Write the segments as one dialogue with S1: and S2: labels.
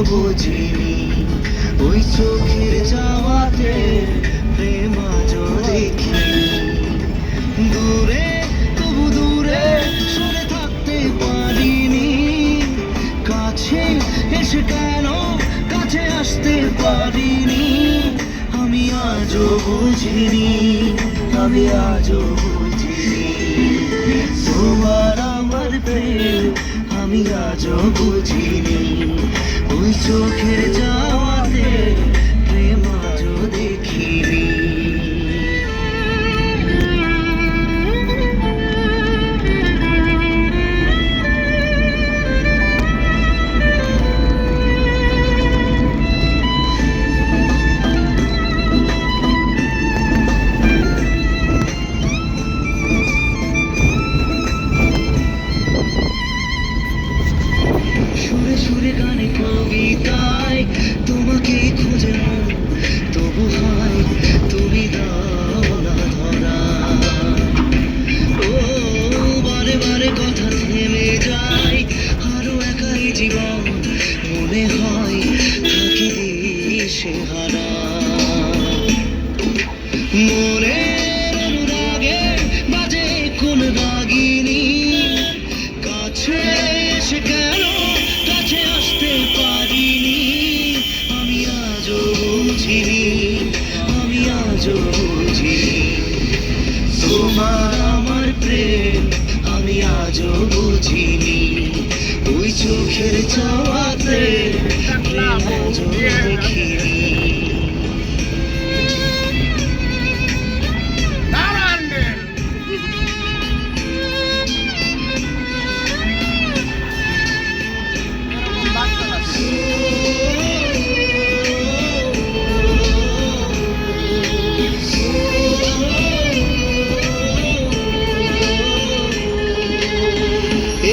S1: বুঝিনি ওই চোখের যাওয়াতে প্রেম আজও দেখিনি। দূরে তবু দূরে সরে থাকতে পারিনি, কাছে এসে কেন কাছে আসতে পারিনি। আমি আজও বুঝিনি, আমি আজও বুঝিনি তোমার আমার প্রেম আমি আজও বুঝিনি। ওই চোখের যাওয়াতে প্রেম আজও দেখিনি। সুরে সুরে গানে কবিতায় তোমাকে খুঁজে মন, তবু হয় তুমি দাও না ধরা। ও বারে বারে কথা থেমে যায়, আরো একাই জীবন মনে হয় থাকি দিশে হারা। মনের অনুরাগে বাজে কোন রাগিনী, কাছে এসে কেন কাছে আসতে পারিনি। আমি আজও বুঝিনি, আমি আজও বুঝিনি তোমার আমার প্রেম আমি আজও বুঝিনি। ওই চোখের চাওয়াতে প্রেম আজও দেখিনি।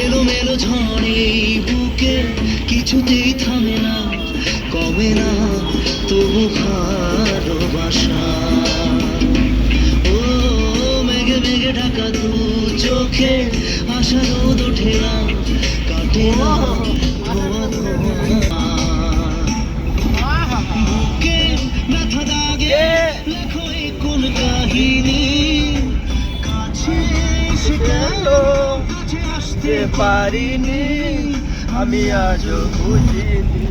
S1: এলোমেলো ঝড়ে বুকে কিছুতেই থামে না, কমে না তবু ভালোবাসা। ও মেঘে মেঘে ঢাকা দু চোখে আশা রোদ ওঠে না, কাটে না ধোয়া ধোয়া। বুকে ব্যথা দাগে লেখো এই কোন কাহিনী, কাছে এসে গেল কাছে আসতে পারিনি। আমি আজও বুঝিনি।